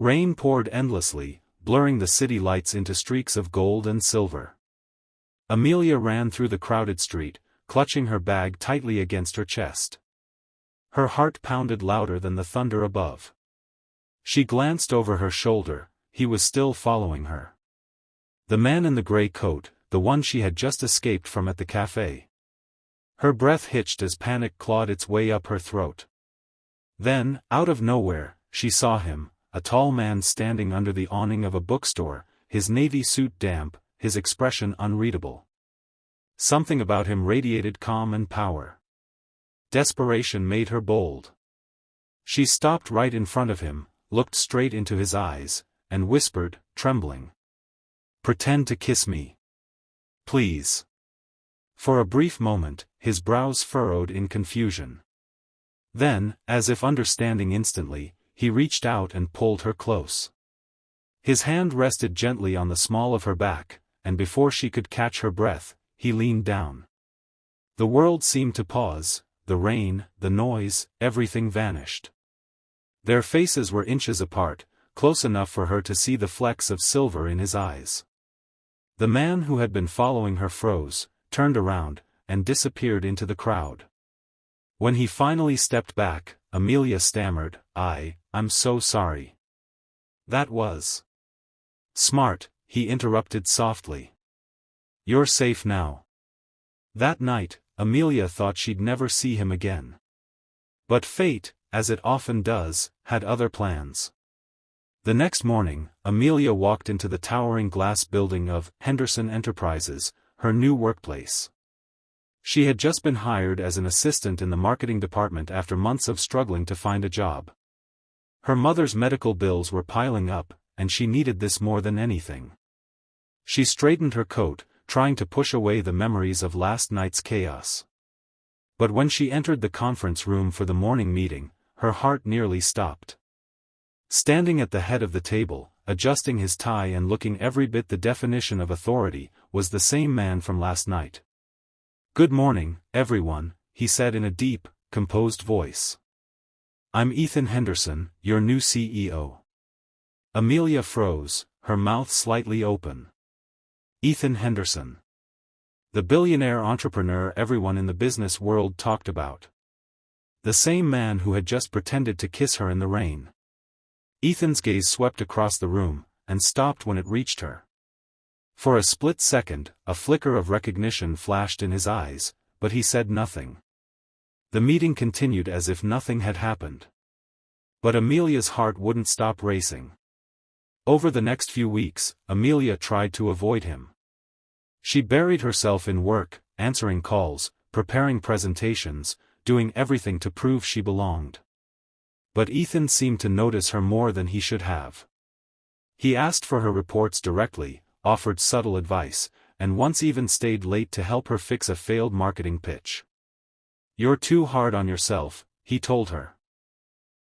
Rain poured endlessly, blurring the city lights into streaks of gold and silver. Amelia ran through the crowded street, clutching her bag tightly against her chest. Her heart pounded louder than the thunder above. She glanced over her shoulder. He was still following her. The man in the gray coat, the one she had just escaped from at the cafe. Her breath hitched as panic clawed its way up her throat. Then, out of nowhere, she saw him, a tall man standing under the awning of a bookstore, his navy suit damp, his expression unreadable. Something about him radiated calm and power. Desperation made her bold. She stopped right in front of him, looked straight into his eyes, and whispered, trembling. "Pretend to kiss me. Please." For a brief moment, his brows furrowed in confusion. Then, as if understanding instantly, he reached out and pulled her close. His hand rested gently on the small of her back, and before she could catch her breath, he leaned down. The world seemed to pause, the rain, the noise, everything vanished. Their faces were inches apart, close enough for her to see the flecks of silver in his eyes. The man who had been following her froze, turned around, and disappeared into the crowd. When he finally stepped back, Amelia stammered, I'm so sorry." "That was smart," he interrupted softly. "You're safe now." That night, Amelia thought she'd never see him again. But fate, as it often does, had other plans. The next morning, Amelia walked into the towering glass building of Henderson Enterprises, her new workplace. She had just been hired as an assistant in the marketing department after months of struggling to find a job. Her mother's medical bills were piling up, and she needed this more than anything. She straightened her coat, trying to push away the memories of last night's chaos. But when she entered the conference room for the morning meeting, her heart nearly stopped. Standing at the head of the table, adjusting his tie and looking every bit the definition of authority, was the same man from last night. "Good morning, everyone," he said in a deep, composed voice. "I'm Ethan Henderson, your new CEO." Amelia froze, her mouth slightly open. Ethan Henderson. The billionaire entrepreneur everyone in the business world talked about. The same man who had just pretended to kiss her in the rain. Ethan's gaze swept across the room, and stopped when it reached her. For a split second, a flicker of recognition flashed in his eyes, but he said nothing. The meeting continued as if nothing had happened. But Amelia's heart wouldn't stop racing. Over the next few weeks, Amelia tried to avoid him. She buried herself in work, answering calls, preparing presentations, doing everything to prove she belonged. But Ethan seemed to notice her more than he should have. He asked for her reports directly, offered subtle advice, and once even stayed late to help her fix a failed marketing pitch. "You're too hard on yourself," he told her.